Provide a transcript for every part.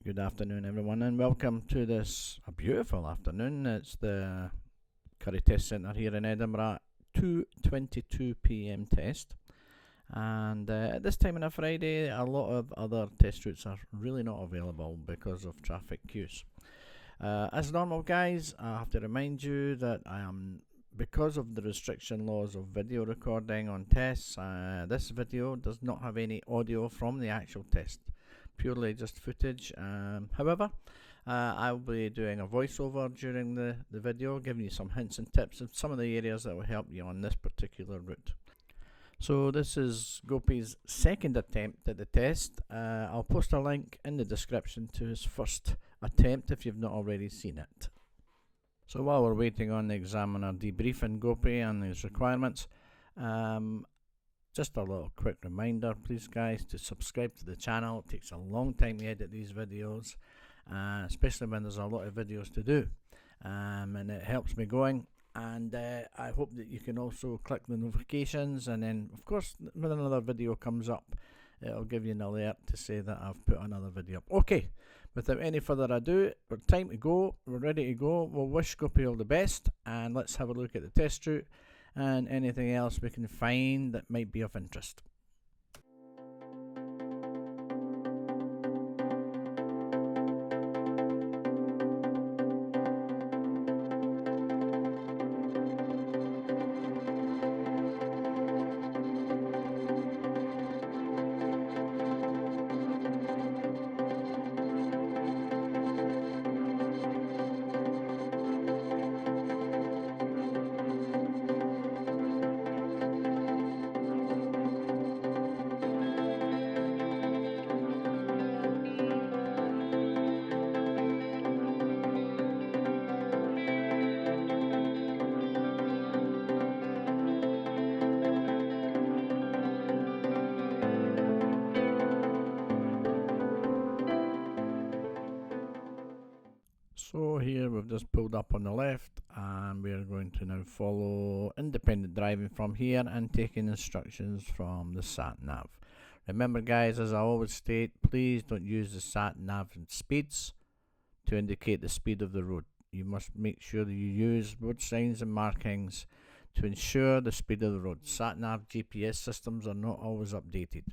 Good afternoon, everyone, and welcome to this a beautiful afternoon. It's the Currie Test Centre here in Edinburgh, 2:22 p.m. test. And at this time on a Friday, a lot of other test routes are really not available because of traffic queues. As normal, guys, I have to remind you that because of the restriction laws of video recording on tests, this video does not have any audio from the actual test. Purely just footage. However, I'll be doing a voiceover during the video, giving you some hints and tips of some of the areas that will help you on this particular route. So this is Gopie's second attempt at the test. I'll post a link in the description to his first attempt if you've not already seen it. So while we're waiting on the examiner debriefing Gopie and his requirements, just a little quick reminder, please guys, to subscribe to the channel. It takes a long time to edit these videos, especially when there's a lot of videos to do, and it helps me going. And I hope that you can also click the notifications, and then of course when another video comes up, it'll give you an alert to say that I've put another video up. Okay, without any further ado, we're time to go, we're ready to go. We'll wish Gopie all the best, and let's have a look at the test route and anything else we can find that might be of interest. So here we've just pulled up on the left, and we're going to now follow independent driving from here and taking instructions from the sat nav. Remember guys, as I always state, please don't use the sat nav speeds to indicate the speed of the road. You must make sure that you use road signs and markings to ensure the speed of the road. Sat nav GPS systems are not always updated.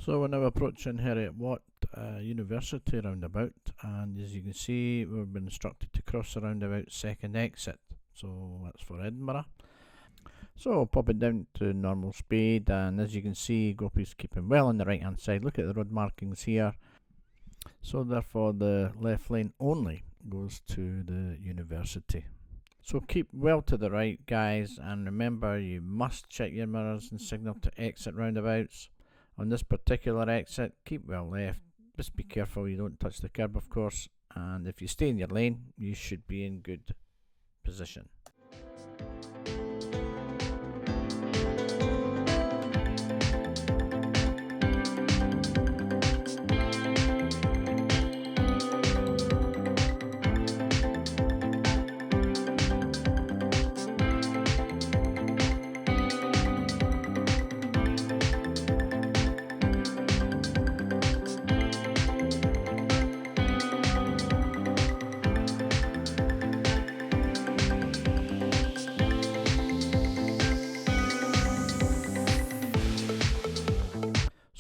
So we're now approaching Harriet Watt University roundabout, and as you can see, we've been instructed to cross the roundabout second exit, so that's for Edinburgh. So pop it down to normal speed, and as you can see, Gopie's keeping well on the right hand side. Look at the road markings here. So therefore the left lane only goes to the university. So keep well to the right guys, and remember you must check your mirrors and signal to exit roundabouts. On this particular exit, keep well left. Just be careful you don't touch the curb, of course, and if you stay in your lane, you should be in good position.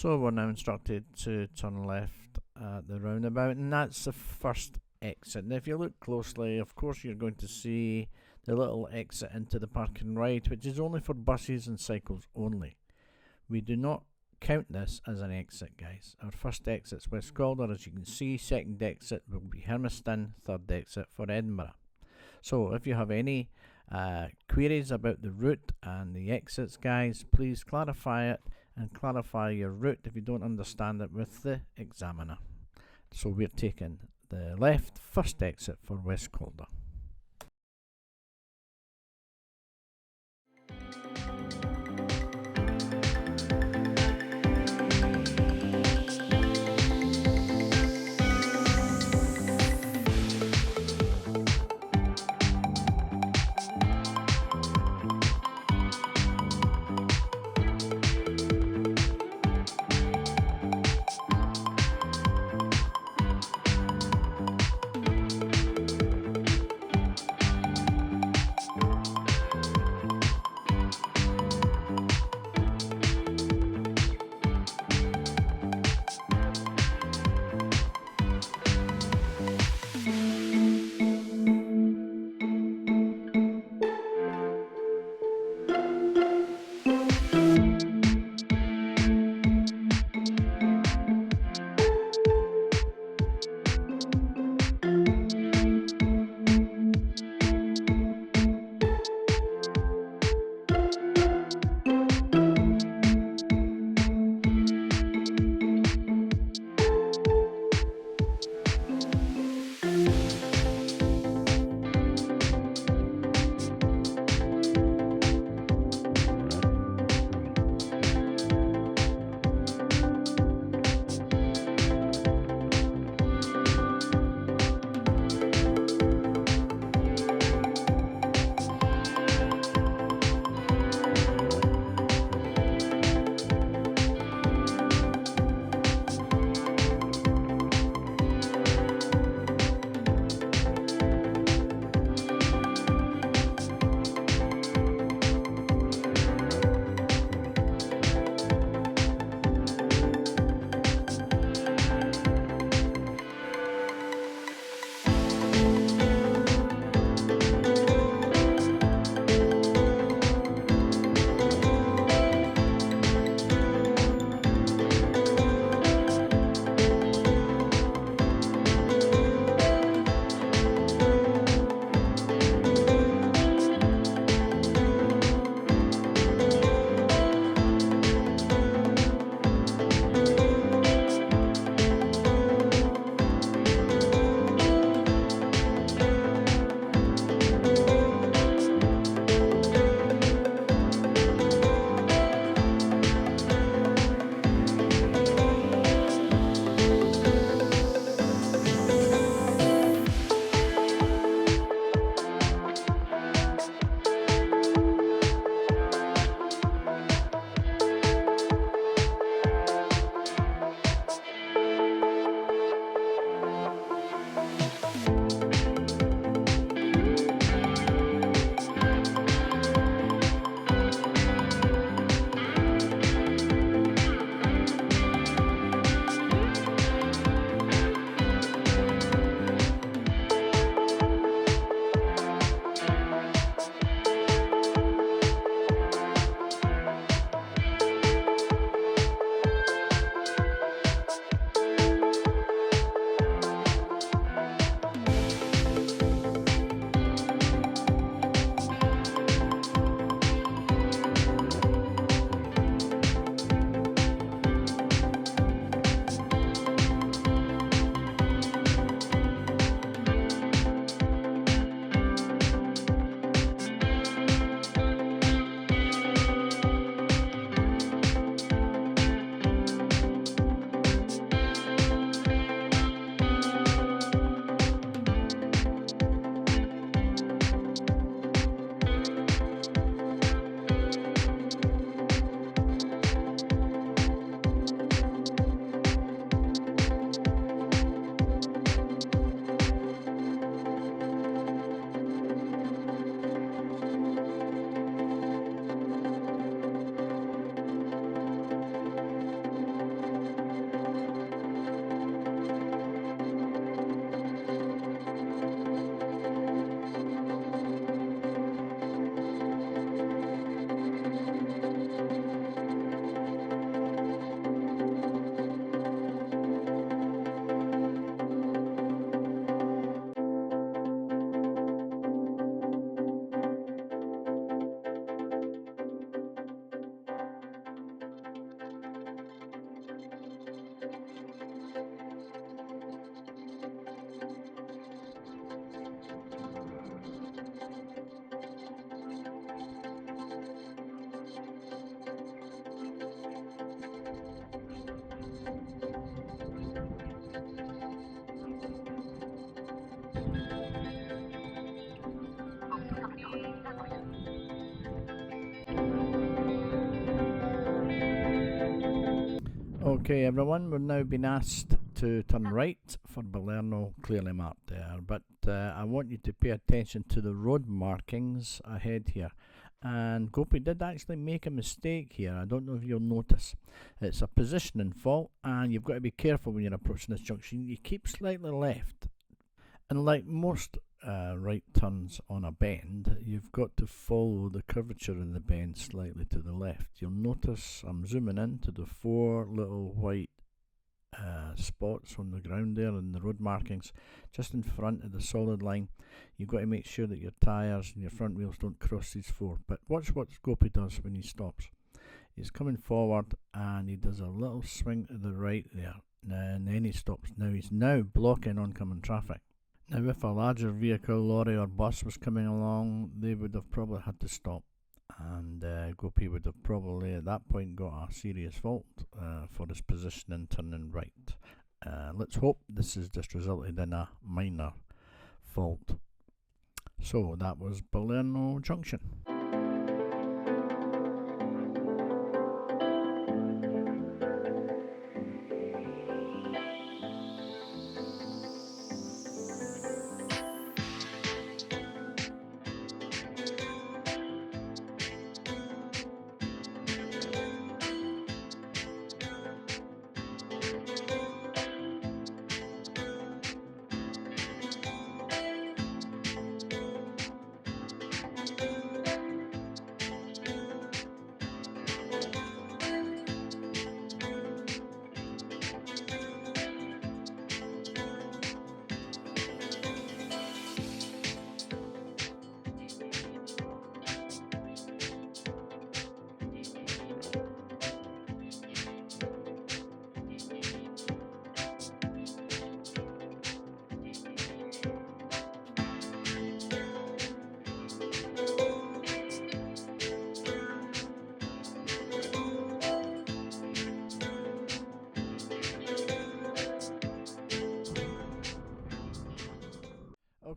So we're now instructed to turn left at the roundabout, and that's the first exit. And if you look closely, of course you're going to see the little exit into the parking right, which is only for buses and cycles only. We do not count this as an exit, guys. Our first exit's West Calder, as you can see. Second exit will be Hermiston. Third exit for Edinburgh. So if you have any queries about the route and the exits, guys, please clarify it and clarify your route if you don't understand it with the examiner. So we're taking the left first exit for West Calder. Okay everyone, we've now been asked to turn right for Balerno, clearly marked there, but I want you to pay attention to the road markings ahead here. And Gopie did actually make a mistake here. I don't know if you'll notice. It's a positioning fault, and you've got to be careful when you're approaching this junction. You keep slightly left, and like most right turns on a bend, you've got to follow the curvature in the bend slightly to the left. You'll notice I'm zooming in to the 4 little white spots on the ground there and the road markings just in front of the solid line. You've got to make sure that your tyres and your front wheels don't cross these 4. But watch what Gopie does when he stops. He's coming forward and he does a little swing to the right there, and then he stops. Now he's now blocking oncoming traffic. Now if a larger vehicle, lorry or bus was coming along, they would have probably had to stop, and Gopie would have probably at that point got a serious fault for his positioning turning right. Let's hope this has just resulted in a minor fault. So that was Balerno Junction.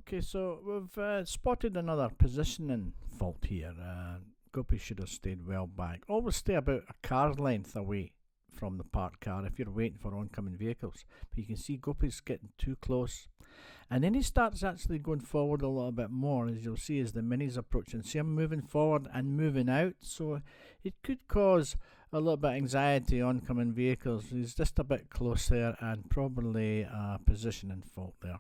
Okay, so we've spotted another positioning fault here. Gopie should have stayed well back. Always stay about a car's length away from the parked car if you're waiting for oncoming vehicles. But you can see Gopie's getting too close. And then he starts actually going forward a little bit more, as you'll see as the Mini's approaching. See him moving forward and moving out, so it could cause a little bit of anxiety oncoming vehicles. He's just a bit close there and probably a positioning fault there.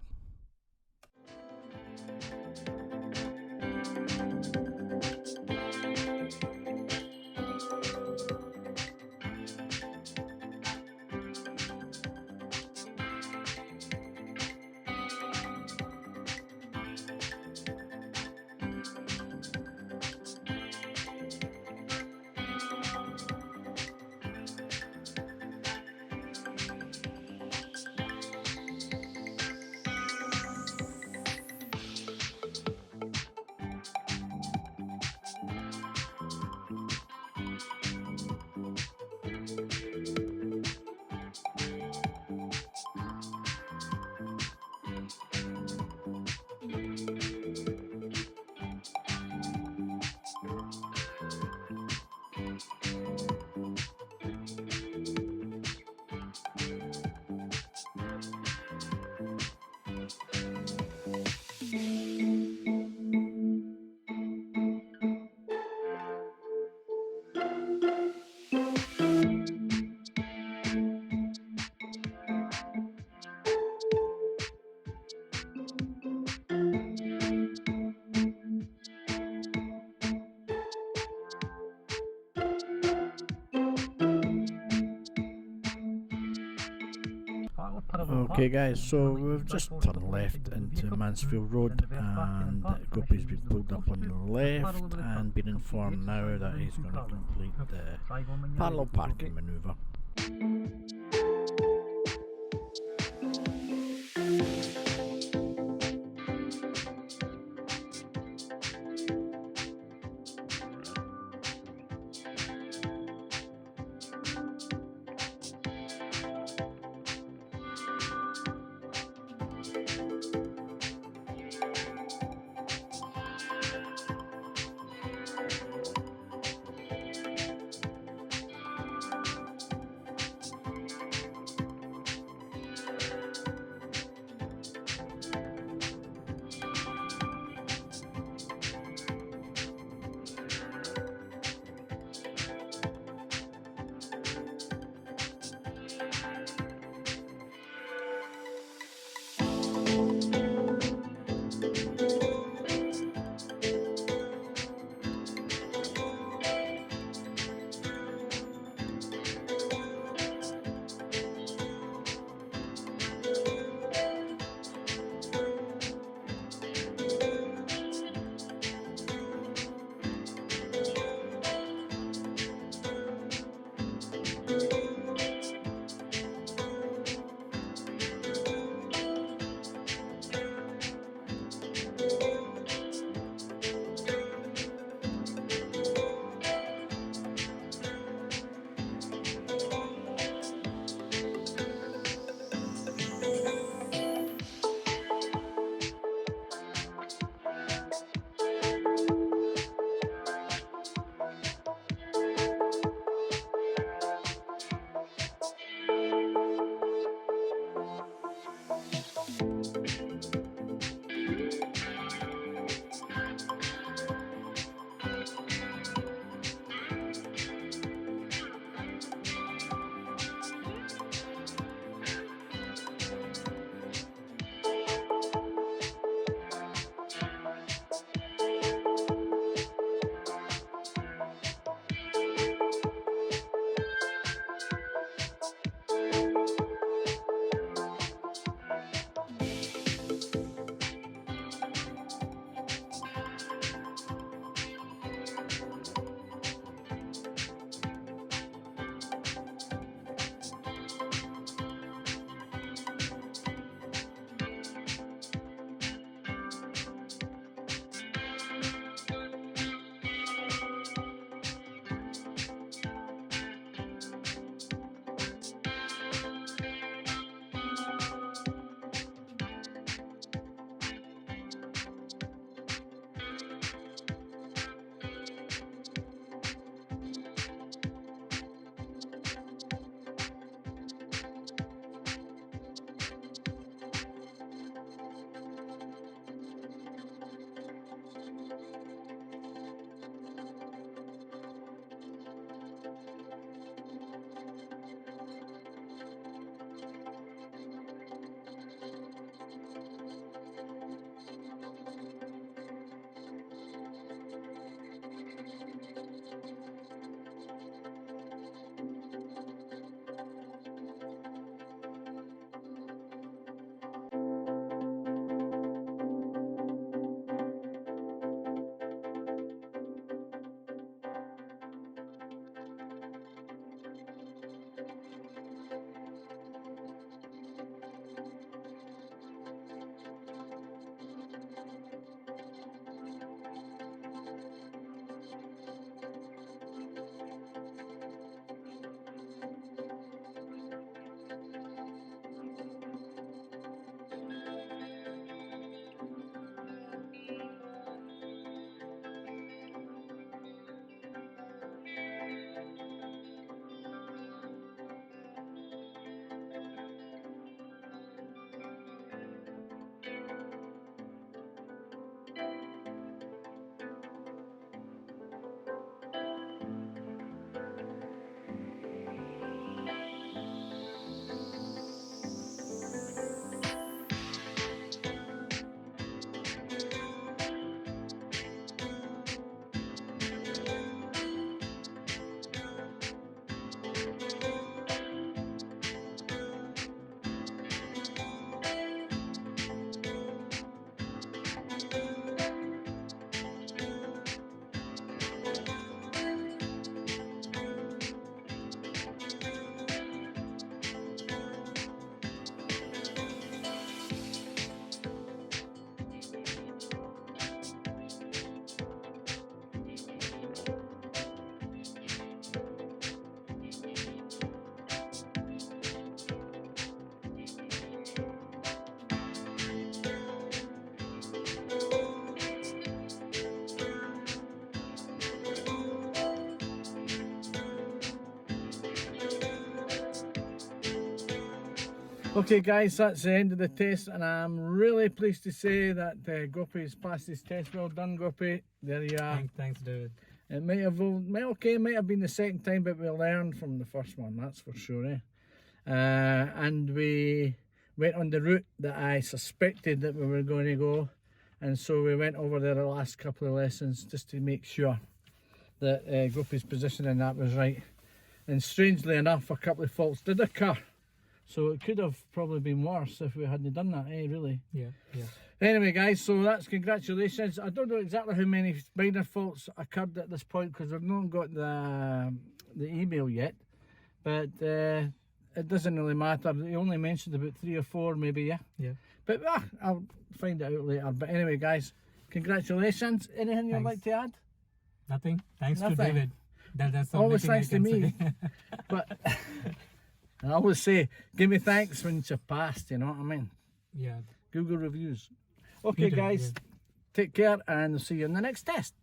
Okay guys, so we've just turned left into Mansfield Road and Gopie's been pulled up on the left and been informed now that he's going to complete the parallel parking manoeuvre. Okay guys, that's the end of the test, and I'm really pleased to say that Gopie's passed his test. Well done, Gopie. There you are. Thanks, David. It might have been the second time, but we learned from the first one, that's for sure. And we went on the route that I suspected that we were going to go, and so we went over there the last couple of lessons just to make sure that Gopie's position in that was right. And strangely enough, a couple of faults did occur. So it could have probably been worse if we hadn't done that, really? Yeah. Anyway, guys, so that's congratulations. I don't know exactly how many minor faults occurred at this point because we've not got the email yet. But it doesn't really matter. He only mentioned about 3 or 4 maybe, yeah? But I'll find it out later. But anyway, guys, congratulations. Anything you'd like to add? Nothing. Thanks to David. That's the always only thanks thing to I me. can say. But I always say, give me thanks when you've passed, you know what I mean? Yeah. Google reviews. Okay, guys, take care and see you in the next test.